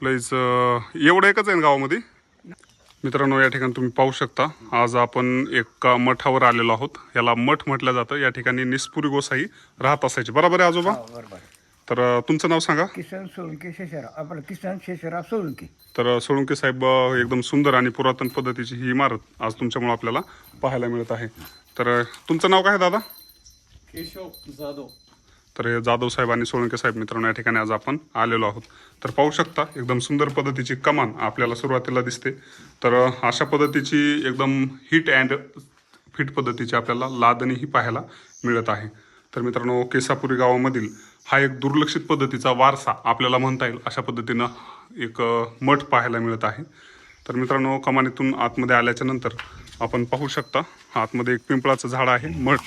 Please एवढं एकच आहे ना गावामध्ये मित्रांनो. या ठिकाणी तुम्ही पाहू शकता आज आपण एका मठावर आलेलो आहोत. याला मठ म्हटलं जातं. या ठिकाणी निस्पुरी गोसाई राहत असायचे. बरोबर आहे आजोबा? बरोबर. तर तुमचं नाव सांगा. किसन सोळंके शेषराव, आपलं किसन शेषराव सोळंके. तर सोळंके साहेब एकदम सुंदर आणि पुरातन पद्धतीची ही इमारत आज तुमच्यामुळे आपल्याला पाहायला मिळत आहे. तर तुमचं नाव काय आहे दादा? केशव जाधव. तर हे जाधव साहेब आणि सोळंके साहेब मित्रांनो या ठिकाणी आज आपण आलेलो आहोत. तर पाहू शकता एकदम सुंदर पद्धतीची कमान आपल्याला सुरुवातीला दिसते. तर अशा पद्धतीची एकदम हिट अँड फिट पद्धतीची आपल्याला लादणीही पाहायला मिळत आहे. तर मित्रांनो केसापुरी गावामधील हा एक दुर्लक्षित पद्धतीचा वारसा आपल्याला म्हणता येईल अशा पद्धतीनं एक मठ पाहायला मिळत आहे. तर मित्रांनो कमानीतून आतमध्ये आल्याच्या नंतर आपण पाहू शकता आतमध्ये एक पिंपळाचं झाड आहे. मठ.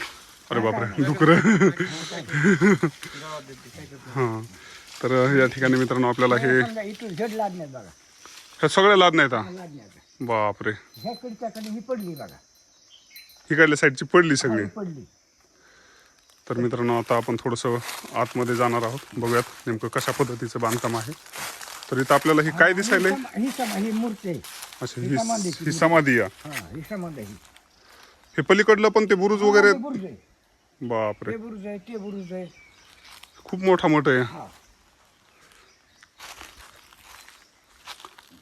अरे बापरे डुकरं. हां. तर या ठिकाणी मित्रांनो आपल्याला हे इथून झड लादण्यात बघा. हे सगळे लाद नाहीत. लादण्यात बापरे. ह्या कडच्याकडे ही पडली बघा. इकडल्या साईडची पडली सगळी. पडली. तर मित्रांनो आता आपण थोडंसं आतमध्ये जाणार आहोत. बघूयात नेमकं कशा पद्धतीचं बांधकाम आहे. तर इथं आपल्याला ही काय दिसायलंय? ही मूर्ती आहे. अच्छा ही समाधी आहे. हा, ही समाधी आहे. हे पलीकडलं पण ते बुरुज वगैरे. ते बुरुज आहे. बापरे ते बुरुज आहे, ते बुरुज आहे. खूप मोठा मोठं आहे. हा.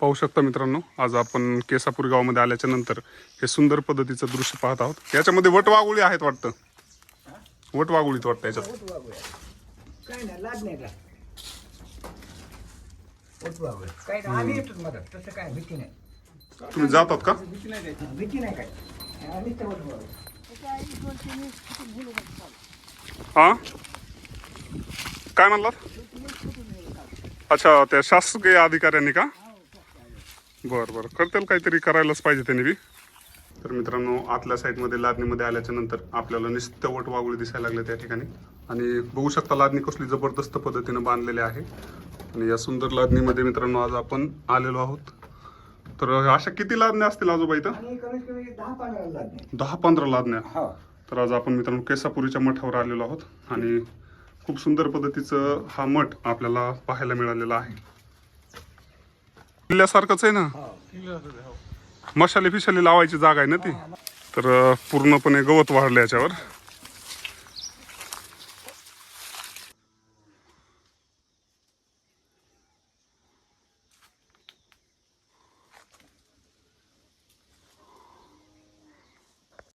पाहू शकता मित्रांनो आज आपण केसापूर गावामध्ये आल्याच्या नंतर हे सुंदर पद्धतीचं दृश्य पाहत आहोत. याच्यामध्ये वटवाघुळी आहेत वाटतं. वटवाघुळीत वाटतं याच्यात. काय नाही लादण्याचा. काय नाही आम्ही येतो मदत. तसं काय भीती नाही. तुम्ही जातात का? भीती नाही काय. आम्ही तर वटवाघूळ. हा काय म्हणलात? अच्छा त्या शासकीय अधिकाऱ्यांनी का? बरं बरं करतील काहीतरी करायलाच पाहिजे त्यांनी बी. तर मित्रांनो आतल्या साईडमध्ये लादणीमध्ये आल्याच्या नंतर आपल्याला निस्त्य वटवाघुळी दिसायला लागले त्या ठिकाणी. आणि बघू शकता लादणी कसली जबरदस्त पद्धतीनं बांधलेली आहे. आणि या सुंदर लादणीमध्ये मित्रांनो आज आपण आलेलो आहोत. तर अशा किती लादण्या असतील आजोबा इथं? 10-15 लादण्या. तर आज आपण मित्रांनो केसापुरीच्या मठावर आलेलो आहोत आणि खूप सुंदर पद्धतीचं हा मठ आपल्याला पाहायला मिळालेला आहे. किल्ल्यासारखंच आहे ना. मशाली फिशाली लावायची जागा आहे ना ती. तर पूर्णपणे गवत वाढलं याच्यावर.